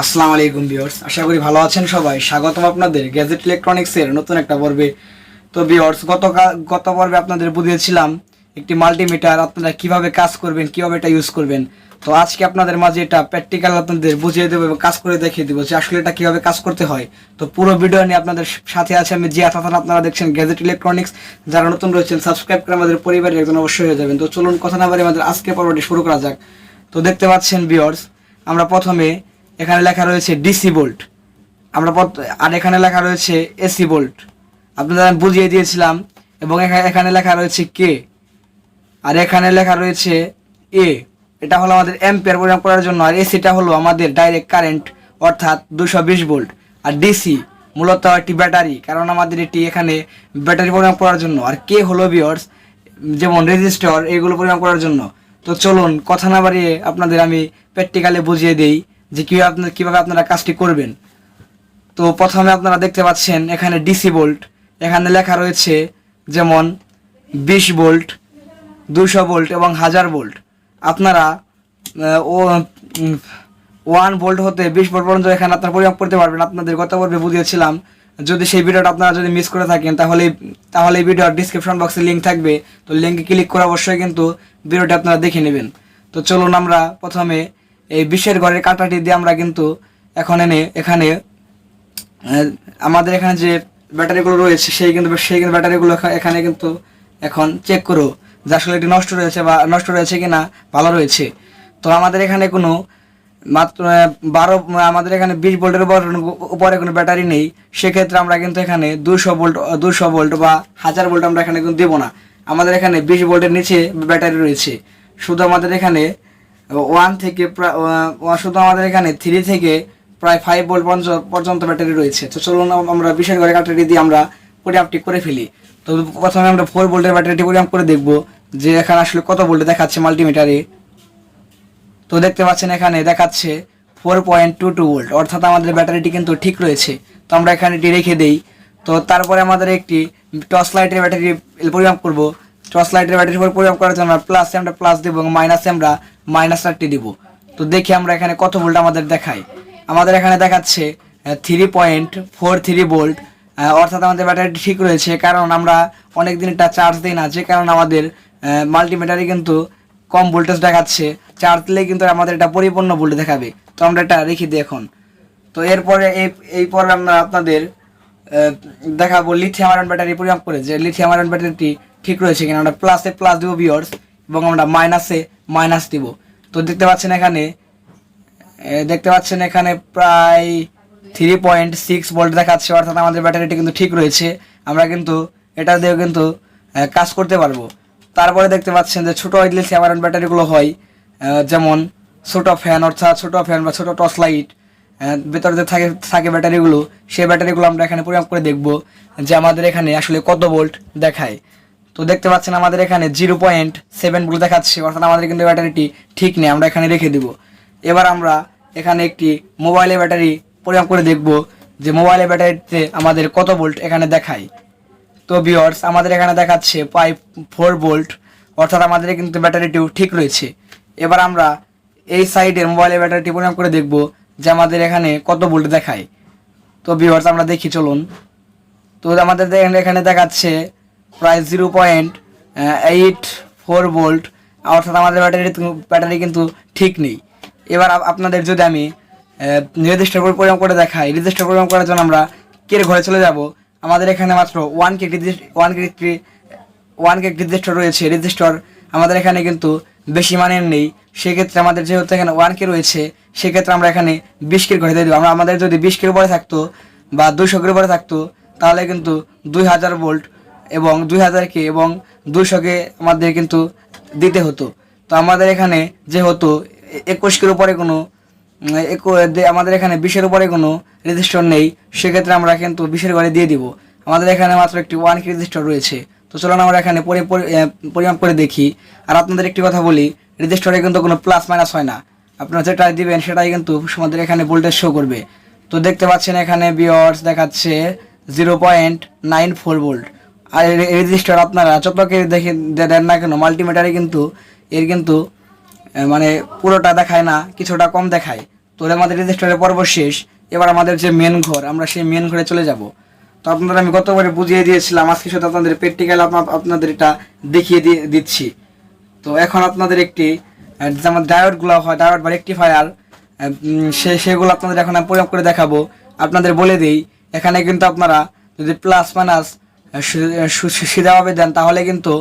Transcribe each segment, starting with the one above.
আসসালামু আলাইকুম ভিউয়ার্স, আশা করি ভালো আছেন সবাই। স্বাগতম আপনাদের গ্যাজেট ইলেকট্রনিক্সের নতুন একটা পর্বে। তো ভিউয়ার্স, গত পর্বে আপনাদের বুঝিয়েছিলাম একটি মাল্টিমিটার আপনারা কিভাবে কাজ করবেন, কিভাবে এটা ইউজ করবেন। তো আজকে আপনাদের মাঝে এটা প্র্যাকটিক্যাল আপনাদের বুঝিয়ে দেবো এবং কাজ করে দেখিয়ে দেবো যে আসলে এটা কিভাবে কাজ করতে হয়। তো পুরো ভিডিও নিয়ে আপনাদের সাথে আছে আমি জিয়া হাসান। আপনারা দেখছেন গ্যাজেট ইলেকট্রনিক্স। যারা নতুন রয়েছেন সাবস্ক্রাইব করে আমাদের পরিবারের একজন অবশ্যই হয়ে যাবেন। তো চলুন কথা না বলে আমাদের আজকের পর্বটি শুরু করা যাক। তো দেখতে পাচ্ছেন ভিউয়ার্স, আমরা প্রথমে এখানে লেখা রয়েছে ডিসি ভোল্ট, আর এখানে লেখা রয়েছে এসি ভোল্ট। আপনাদের আমি বুঝিয়ে দিয়েছিলাম। এবং এখানে লেখা রয়েছে কে, আর এখানে লেখা রয়েছে এ। এটা হলো আমাদের অ্যাম্পিয়ার পরিমাপ করার জন্য, আর এসিটা হলো আমাদের ডাইরেক্ট কারেন্ট অর্থাৎ 220 ভোল্ট। আর ডিসি মূলত একটি ব্যাটারি, কারণ আমাদের এটি এখানে ব্যাটারি পরিমাপ করার জন্য। আর কে হলো ভিউয়ার্স যেমন রেজিস্টর, এগুলো পরিমাপ করার জন্য। তো চলুন কথা না বাড়িয়ে আপনাদের আমি প্র্যাকটিক্যালি বুঝিয়ে দেই যে কীভাবে আপনারা কাজটি করবেন। তো প্রথমে আপনারা দেখতে পাচ্ছেন এখানে ডিসি ভোল্ট, এখানে লেখা রয়েছে যেমন 20 ভোল্ট, 200 ভোল্ট এবং 1000 ভোল্ট। আপনারা 1 ভোল্ট হতে 20 ভোল্ট পর্যন্ত এখানে আপনারা পরিমাপ করতে পারবেন। আপনাদের গত পর্বে বুঝিয়েছিলাম। যদি সেই ভিডিওটা আপনারা যদি মিস করে থাকেন তাহলে এই ভিডিওর ডিসক্রিপশন বক্সে লিঙ্ক থাকবে। তো লিঙ্কে ক্লিক করে অবশ্যই কিন্তু ভিডিওটা আপনারা দেখে নেবেন। তো চলুন আমরা প্রথমে এই 20-এর ঘরের কাঁটাটি দিয়ে আমরা কিন্তু এখানে আমাদের এখানে যে ব্যাটারিগুলো রয়েছে সেই কিন্তু ব্যাটারিগুলো এখানে কিন্তু এখন চেক করো যে আসলে এটি নষ্ট রয়েছে কিনা ভালো রয়েছে। তো আমাদের এখানে কোনো মাত্র 12 আমাদের এখানে 20 ভোল্টের উপরে কোনো ব্যাটারি নেই। সেক্ষেত্রে আমরা কিন্তু এখানে 200 ভোল্ট বা 1000 ভোল্ট আমরা এখানে কিন্তু দেবো না। আমাদের এখানে 20 ভোল্টের নিচে ব্যাটারি রয়েছে। শুধু আমাদের এখানে 3 থেকে প্রায় 5 ভোল্ট পর্যন্ত ব্যাটারি রয়েছে। তো চলুন আমরা 20-এর ঘরে ব্যাটারি দিয়ে আমরা পরিমাপটি করে ফেলি। তো প্রথমে আমরা 4 ভোল্টের ব্যাটারিটি পরিমাপ করে দেখব যে এখানে আসলে কত ভোল্টে দেখাচ্ছে মাল্টিমিটারে। তো দেখতে পাচ্ছেন এখানে দেখাচ্ছে 4.22 ভোল্ট, অর্থাৎ আমাদের ব্যাটারিটি কিন্তু ঠিক রয়েছে। তো আমরা এখানে এটি রেখে দেই। তো তারপরে আমাদের একটি টর্চ লাইটের ব্যাটারি পরিমাপ করব। টর্চ লাইটের ব্যাটারি পরিমাপ করার জন্য আমরা প্লাস দেবো এবং মাইনাসে আমরা মাইনাস লাইটটি দিব। তো দেখি আমরা এখানে কত ভোল্ট আমাদের দেখায়। আমাদের এখানে দেখাচ্ছে 3.43 ভোল্ট, অর্থাৎ আমাদের ব্যাটারিটি ঠিক রয়েছে। কারণ আমরা অনেক দিন এটা চার্জ দিই না, যে কারণে আমাদের মাল্টিমিটারে কিন্তু কম ভোল্টেজ দেখাচ্ছে। চার্জ দিলে কিন্তু আমাদের এটা পরিপূর্ণ ভোল্ট দেখাবে। তো আমরা এটা রেখে দিই এখন। তো এরপরে এই পর্বে আমরা আপনাদের দেখাবো লিথিয়াম আয়রন ব্যাটারি পরিমাপ করে যে লিথিয়াম আয়রন ব্যাটারিটি ঠিক রয়েছে কিনা। আমরা প্লাসে প্লাস দিব ভিউয়ার্স এবং আমরা মাইনাসে মাইনাস দিব। তো দেখতে পাচ্ছেন এখানে প্রায় 3.6 ভোল্ট দেখাচ্ছে, অর্থাৎ আমাদের ব্যাটারিটি কিন্তু ঠিক রয়েছে। আমরা কিন্তু এটা দিয়েও কিন্তু কাজ করতে পারবো। তারপরে দেখতে পাচ্ছেন যে ছোটো লিথিয়াম আয়রন ব্যাটারিগুলো হয় যেমন ছোটো ফ্যান বা ছোটো টর্চ লাইট, ভেতরে যে থাকে ব্যাটারিগুলো, সেই ব্যাটারিগুলো আমরা এখানে পরিমাপ করে দেখব যে আমাদের এখানে আসলে কত ভোল্ট দেখায়। তো দেখতে পাচ্ছেন আমাদের এখানে 0.7 ভোল্ট দেখাচ্ছে, অর্থাৎ আমাদের কিন্তু ব্যাটারিটি ঠিক নেই। আমরা এখানে রেখে দিব। এবার আমরা এখানে একটি মোবাইলের ব্যাটারি পরিমাপ করে দেখব যে মোবাইলের ব্যাটারিতে আমাদের কত ভোল্ট এখানে দেখায়। তো ভিউয়ার্স, আমাদের এখানে দেখাচ্ছে 4 ভোল্ট, অর্থাৎ আমাদের কিন্তু ব্যাটারিটিও ঠিক রয়েছে। এবার আমরা এই সাইডের মোবাইলের ব্যাটারিটি পরিমাপ করে দেখব যে আমাদের এখানে কত ভোল্ট দেখায়। তো ভিউয়ার্স, আমরা দেখি চলুন। তো আমাদের এখানে দেখাচ্ছে প্রায় 0.84 ভোল্ট, অর্থাৎ আমাদের ব্যাটারি কিন্তু ঠিক নেই। এবার আপনাদের যদি আমি রেজিস্টার পরিমাপ করে দেখাই, রেজিস্টার পরিমাপ করার জন্য আমরা কের ঘরে চলে যাব। আমাদের এখানে মাত্র 1K রেজিস্টার রয়েছে। রেজিস্টার আমাদের এখানে কিন্তু বেশি মানের নেই। সেক্ষেত্রে আমাদের যেহেতু এখানে 1K রয়েছে, সেক্ষেত্রে আমরা এখানে 20K ঘরে দিয়ে দেবো। আমাদের যদি 20K উপরে থাকতো বা 200K উপরে থাকতো, তাহলে কিন্তু 2000 ভোল্ট এবং 2000K এবং 200K আমাদের কিন্তু দিতে হতো। তো আমাদের এখানে যেহেতু 21K উপরে কোনো আমাদের এখানে 20-এর উপরে কোনো রেজিস্টার নেই, সেক্ষেত্রে আমরা কিন্তু 20-এর ঘরে দিয়ে দিব। আমাদের এখানে মাত্র একটি 1K রেজিস্টার রয়েছে। তো চলুন আমরা এখানে পরিমাপ করে দেখি। আর আপনাদের একটি কথা বলি, রেজিস্টারে কিন্তু কোনো প্লাস মাইনাস হয় না। আপনারা যেটা দিবেন সেটাই কিন্তু আমাদের এখানে ভোল্টেজ শো করবে। তো দেখতে পাচ্ছেন এখানে ভিউয়ার্স দেখাচ্ছে 0.94 ভোল্ট। আর রেজিস্টার আপনারা যতকে দেন না কেন, মাল্টিমিটারে কিন্তু এর কিন্তু মানে পুরোটা দেখায় না, কিছুটা কম দেখায়। তো আমাদের রেজিস্টারের পর্ব শেষ। এবার আমাদের যে মেন ঘর, আমরা সেই মেন ঘরে চলে যাব। তো আপনাদের আমি গতবারে বুঝিয়ে দিয়েছিলাম, আজকে শুধু আপনাদের প্র্যাকটিক্যাল আপনাদের এটা দেখিয়ে দিচ্ছি। তো এখন আপনাদের একটি যেমন ডায়োডগুলো হয়, ডায়োড বা রেকটিফায়ার, সেগুলো আপনাদের এখন আমি প্রয়োগ করে দেখাবো। আপনাদের বলে দিই, এখানে কিন্তু আপনারা যদি প্লাস মাইনাস সিধাভাবে দেন তাহলে কিন্তু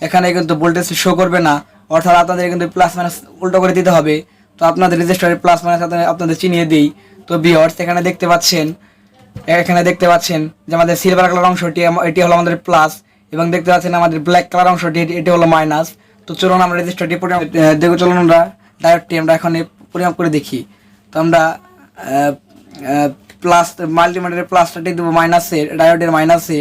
এখানে কিন্তু ভোল্টেজ শো করবে না, অর্থাৎ আপনাদের কিন্তু প্লাস মাইনাস উল্টো করে দিতে হবে। তো আপনাদের রেজিস্টারে প্লাস মাইনাস আপনাদের চিনিয়ে দিই। তো ভিউয়ার্স, এখানে দেখতে পাচ্ছেন যে আমাদের সিলভার কালার অংশটি এটি হলো আমাদের প্লাস, এবং দেখতে পাচ্ছেন আমাদের ব্ল্যাক কালার অংশটি এটি হলো মাইনাস। তো চলুন আমরা রেজিস্টারটি দেখো, চলুন আমরা ডায়োডটি আমরা এখন পরিমাপ করে দেখি। তো আমরা প্লাস মাল্টিমিটারের প্লাসটাটি দেবো মাইনাসে, ডায়োডের মাইনাসে,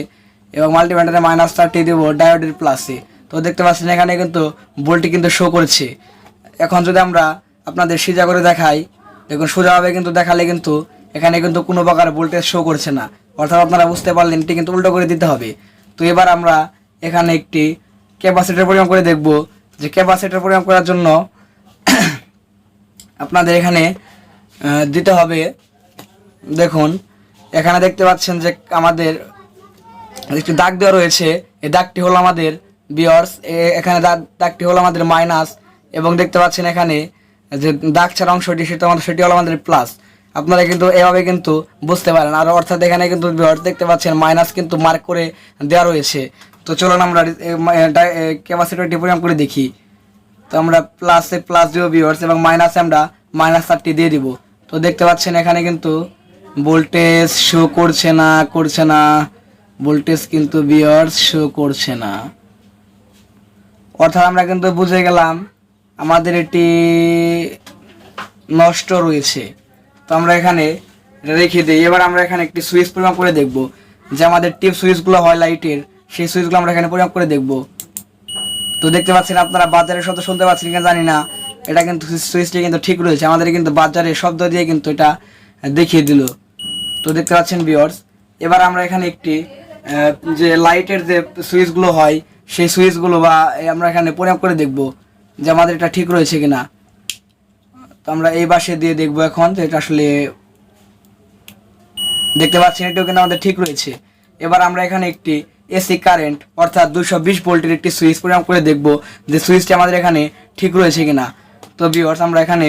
এবং মাল্টিমিটারের মাইনাসটাটি দেবো ডায়োডের প্লাসে। তো দেখতে পাচ্ছেন এখানে কিন্তু ভোল্টটি কিন্তু শো করছে। এখন যদি আমরা আপনাদের সোজা করে দেখাই, দেখুন সোজাভাবে কিন্তু দেখালে কিন্তু এখানে কিন্তু কোনো প্রকার ভোল্টেজ শো করছে না, অর্থাৎ আপনারা বুঝতে পারলেন এটি কিন্তু উল্টো করে দিতে হবে। তো এবার আমরা এখানে একটি ক্যাপাসিটর পরিমাপ করে দেখব। যে ক্যাপাসিটর পরিমাপ করার জন্য আপনাদের এখানে দিতে হবে, দেখুন এখানে দেখতে পাচ্ছেন যে আমাদের একটি দাগ দেওয়া রয়েছে। এই দাগটি হলো আমাদের ভিউয়ার্স, এখানে দাগটি হলো আমাদের মাইনাস, এবং দেখতে পাচ্ছেন এখানে যে দাগ ছাড়া অংশটি সেটি হলো আমাদের প্লাস। আপনারা কিন্তু এভাবে কিন্তু বুঝতে পারেন। আর অর্থাৎ এখানে কিন্তু ভিউয়ার্স দেখতে পাচ্ছেন মাইনাস কিন্তু মার্ক করে দেওয়া রয়েছে। তো চলুন আমরা ক্যাপাসিটরটি পরিমাপ করে দেখি। তো আমরা প্লাসে প্লাস দিব ভিউয়ার্স, এবং মাইনাসে আমরা মাইনাস 4টি দিয়ে দিব। তো দেখতে পাচ্ছেন এখানে কিন্তু ভোল্টেজ শো করছে না, ভোল্টেজ কিন্তু ভিউয়ার্স শো করছে না, অর্থাৎ আমরা কিন্তু বুঝে গেলাম আমাদের এটি নষ্ট রয়েছে। তো আমরা এখানে রেখে দিই। এবার আমরা এখানে একটি সুইচ পরিমাপ করে দেখব, যে আমাদের টিপ সুইচগুলো হয় লাইটের, সেই সুইচগুলো আমরা এখানে পরিমাপ করে দেখব। তো দেখতে পাচ্ছেন আপনারা বাজারের শব্দ শুনতে পাচ্ছেন কিনা জানি না, এটা কিন্তু সুইচটি কিন্তু ঠিক রয়েছে, আমাদের কিন্তু বাজারের শব্দ দিয়ে কিন্তু এটা দেখিয়ে দিল। তো দেখতে পাচ্ছেন ভিউয়ার্স, এবার আমরা এখানে একটি যে লাইটের যে সুইচগুলো হয় সেই সুইচগুলো বা আমরা এখানে পরিমাপ করে দেখব যে আমাদের এটা ঠিক রয়েছে কিনা। তো আমরা এই পাশে দিয়ে দেখব এখন যে এটা আসলে দেখতে পাচ্ছেন এটাও কিন্তু আমাদের ঠিক রয়েছে। এবার আমরা এখানে একটি এসি কারেন্ট অর্থাৎ 220 ভোল্টের একটি সুইচ পরিমাপ করে দেখব যে সুইচটি আমাদের এখানে ঠিক রয়েছে কিনা। তো ভিউয়ার্স, আমরা এখানে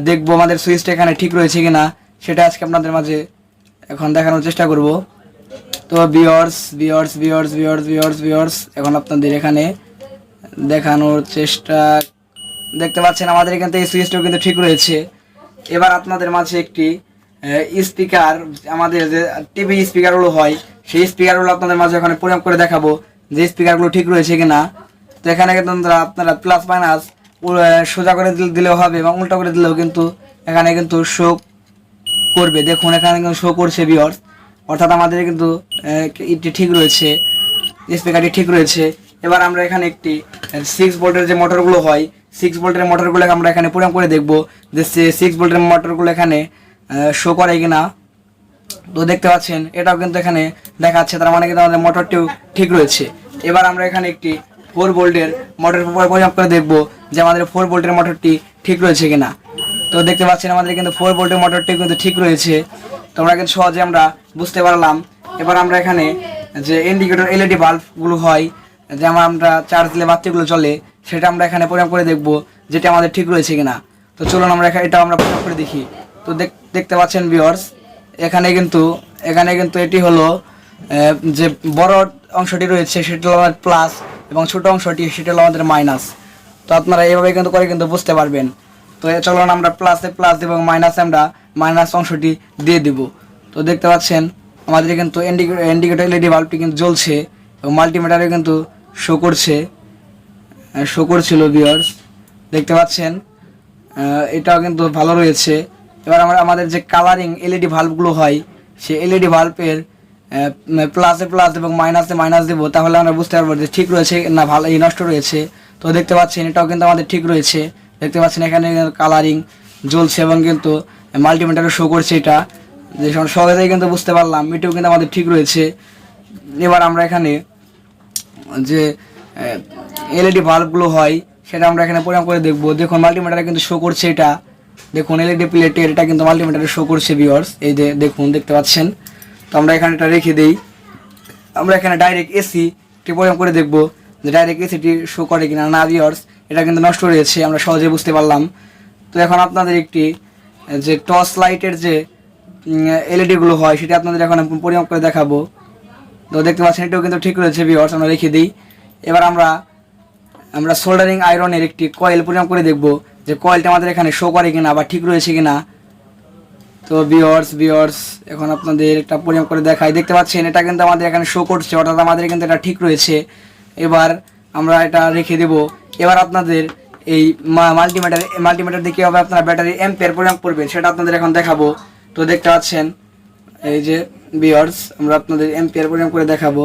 দেখব আমাদের সুইচটা এখানে ঠিক রয়েছে কিনা, সেটা আজকে আপনাদের মাঝে এখন দেখানোর চেষ্টা করব। তো ভিউয়ার্স এখন আপনাদের এখানে দেখানোর চেষ্টা, দেখতে পাচ্ছেন আমাদের এখান থেকে সুইচটাও কিন্তু ঠিক রয়েছে। এবার আপনাদের মাঝে একটি স্পিকার, আমাদের যে টিভি স্পিকারগুলো হয় সেই স্পিকারগুলো আপনাদের মাঝে এখানে পরিমাপ করে দেখাবো যে স্পিকারগুলো ঠিক রয়েছে কিনা। তো এখানে কিন্তু আপনারা প্লাস মাইনাস সোজা করে দিলেও হবে এবং উল্টা করে দিলেও কিন্তু এখানে কিন্তু শো করবে। দেখুন এখানে কিন্তু শো করছে ভিউয়ার্স, অর্থাৎ আমাদের কিন্তু এটি ঠিক রয়েছে, স্পিকারটি ঠিক রয়েছে। এবার আমরা এখানে একটি 6 ভোল্টের যে মোটরগুলো হয় 6 ভোল্টের মোটরগুলো আমরা এখানে পরিমাপ করে দেখব যে 6 ভোল্টের মোটরগুলো এখানে শো করে কিনা। তো দেখতে পাচ্ছেন এটাও কিন্তু এখানে দেখাচ্ছে, তার মানে কিন্তু আমাদের মোটরটিও ঠিক রয়েছে। এবার আমরা এখানে একটি 4 ভোল্টের মোটর পরিমাপ করে দেখব যে আমাদের 4 ভোল্টের মোটরটি ঠিক রয়েছে কিনা। তো দেখতে পাচ্ছেন আমাদের কিন্তু 4 ভোল্টের মোটরটি কিন্তু ঠিক রয়েছে। তো আমরা কিন্তু সহজে আমরা বুঝতে পারলাম। এবার আমরা এখানে যে ইন্ডিকেটর এলইডি বাল্বগুলো হয়, যেমন আমরা চার্জ দিলে বাতিগুলো জ্বলে, সেটা আমরা এখানে পরিমাপ করে দেখব যেটা আমাদের ঠিক রয়েছে কিনা। তো চলুন আমরা এটা আমরা পরিমাপ করে দেখি। তো দেখতে পাচ্ছেন ভিউয়ার্স, এখানে কিন্তু এটি হলো যে বড় অংশটি রয়েছে সেটা হলো আমাদের প্লাস, এবং ছোট অংশটি সেটা হলো আমাদের মাইনাস। তো আপনারা এইভাবে কিন্তু করে কিন্তু বুঝতে পারবেন। তো চলুন আমরা প্লাসে প্লাস দেব এবং মাইনাসে আমরা মাইনাস অংশটি দিয়ে দেব। তো দেখতে পাচ্ছেন আমাদের কিন্তু ইন্ডিকেটর এলইডি বাল্বটি কিন্তু জ্বলছে এবং মাল্টিমিটারে কিন্তু শো করছিল ভিউয়ার্স, দেখতে পাচ্ছেন এটাও কিন্তু ভালো রয়েছে। এবার আমরা আমাদের যে কালারিং এলইডি বাল্বগুলো হয় সেই এলইডি বাল্বের প্লাসে প্লাস এবং মাইনাসে মাইনাস দেবো, তাহলে আমরা বুঝতে পারবো যে ঠিক রয়েছে না ভালো নষ্ট রয়েছে। তো দেখতে পাচ্ছেন এটাও কিন্তু আমাদের ঠিক রয়েছে, দেখতে পাচ্ছেন এখানে কালারিং জ্বলছে এবং কিন্তু মাল্টিমিটারে শো করছে, এটা যে সহজেই কিন্তু বুঝতে পারলাম এটাও কিন্তু আমাদের ঠিক রয়েছে। এবার আমরা এখানে যে এলইডি বাল্বগুলো হয় সেটা আমরা এখানে পরিমাপ করে দেখবো। দেখুন মাল্টিমিটারে কিন্তু শো করছে এটা দেখুন এলইডি প্লেটের এটা কিন্তু মাল্টিমিটারে শো করছে ভিউয়ার্স, এই যে দেখুন দেখতে পাচ্ছেন। তো আমরা এখানে এটা রেখে দিই। আমরা এখানে ডাইরেক্ট এসিটি প্রয়োগ করে দেখব যে ডাইরেক্ট এসিটি শো করে কিনা। না ভিউয়ার্স, এটা কিন্তু নষ্ট রয়েছে, আমরা সহজে বুঝতে পারলাম। তো এখন আপনাদের একটি যে টর্চ লাইটের যে এলইডিগুলো হয় সেটা আপনাদের এখন পরিমাপ করে দেখাবো। তো দেখতে পাচ্ছেন এটাও কিন্তু ঠিক রয়েছে ভিউয়ার্স, আমরা রেখে দিই। এবার আমরা সোল্ডারিং আয়রনের একটি কয়েল পরিমাপ করে দেখব যে কয়েলটা আমাদের এখানে শো করে কিনা বা ঠিক রয়েছে কিনা। তো ভিউয়ার্স এখন আপনাদের একটা পরিমাপ করে দেখাই। দেখতে পাচ্ছেন এটা কিন্তু আমাদের এখানে শো করছে, অর্থাৎ আমাদের কিন্তু এটা ঠিক রয়েছে। এবার আমরা এটা রেখে দেব। এবার আপনাদের এই মাল্টিমিটার দিয়ে কীভাবে আপনারা ব্যাটারি অ্যাম্পিয়ার পরিমাপ করবেন সেটা আপনাদের এখন দেখাবো। তো দেখতে পাচ্ছেন এই যে ভিউয়ার্স, আমরা আপনাদের অ্যাম্পিয়ার পরিমাপ করে দেখাবো।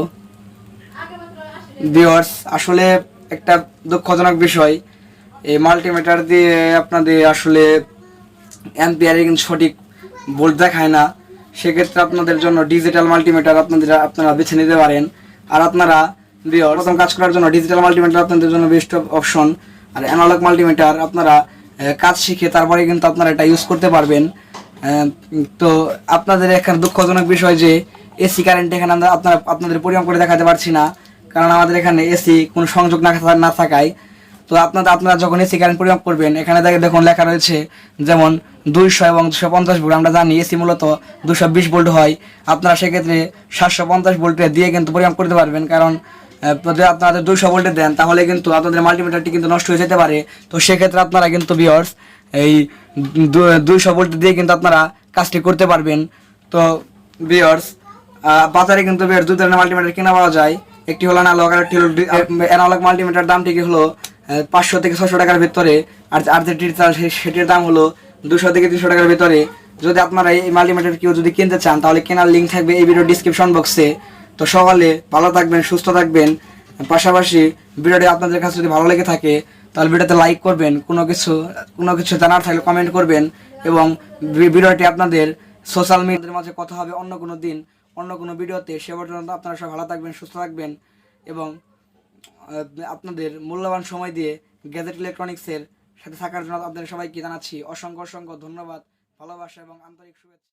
ভিউয়ার্স, আসলে একটা দুঃখজনক বিষয়, এই মাল্টিমিটার দিয়ে আপনাদের আসলে অ্যাম্পিয়ারে কিন্তু সঠিক ভোল্ট দেখায় না। সেক্ষেত্রে আপনাদের জন্য ডিজিটাল মাল্টিমিটার আপনারা বেছে নিতে পারেন। আর আপনারা প্রথম কাজ করার জন্য ডিজিটাল মাল্টিমিটার আপনাদের জন্য বেস্ট অপশন। আর অ্যানালগ মাল্টিমিটার আপনারা কাজ শিখে তারপরে কিন্তু আপনারা এটা ইউজ করতে পারবেন। তো আপনাদের এখানে দুঃখজনক বিষয় যে এসি কারেন্ট এখানে আপনাদের পরিমাপ করে দেখাতে পারছি না, কারণ আমাদের এখানে এসি কোনো সংযোগ না থাকায়। তো আপনারা যখন এসি কারেন্ট পরিমাপ করবেন এখানে দেখুন লেখা রয়েছে যেমন 200 এবং 250 ভোল্ট। আমরা জানি এসি মূলত 220 ভোল্ট হয়। আপনারা সেক্ষেত্রে 750 ভোল্টে দিয়ে কিন্তু পরিমাপ করতে পারবেন, কারণ যদি আপনারা 200 ভোল্টে দেন তাহলে কিন্তু আপনাদের মাল্টিমিটারটি কিন্তু নষ্ট হয়ে যেতে পারে। তো সেক্ষেত্রে আপনারা কিন্তু ভিউয়ার্স এই 200 ভোল্ট দিয়ে কিন্তু আপনারা কাজটি করতে পারবেন। তো ভিউয়ার্স, বাজারে কিন্তু দুই ধরনের মাল্টিমিটার কেনা পাওয়া যায়। একটি হলো অ্যানালগ আর একটি হলো অ্যানালগ মাল্টিমিটার। দামটি হলো 500 থেকে 600 টাকার ভিতরে। আর যে ডিজিটাল সেটির দাম হলো 200 থেকে 300 টাকার ভিতরে। যদি আপনারা এই মাল্টিমিটার কেউ যদি কিনতে চান তাহলে কেনার লিঙ্ক থাকবে এই ভিডিও ডিসক্রিপশন বক্সে। তো সকলে ভালো থাকবেন, সুস্থ থাকবেন। পাশাপাশি ভিডিওটি আপনাদের কাছে যদি ভালো লেগে থাকে তাহলে ভিডিওতে লাইক করবেন, কোনো কিছু জানার থাকলে কমেন্ট করবেন। এবং ভিডিওটি আপনাদের সোশ্যাল মিডিয়ার মাঝে কথা হবে অন্য কোনো দিন অন্য কোনো ভিডিওতে। সে পর্যন্ত আপনারা সবাই ভালো থাকবেন, সুস্থ থাকবেন এবং আপনাদের মূল্যবান সময় দিয়ে গ্যাজেট ইলেকট্রনিক্সের সাথে থাকার জন্য আপনাদের সবাইকে জানাচ্ছি অসংখ্য ধন্যবাদ, ভালোবাসা এবং আন্তরিক শুভেচ্ছা।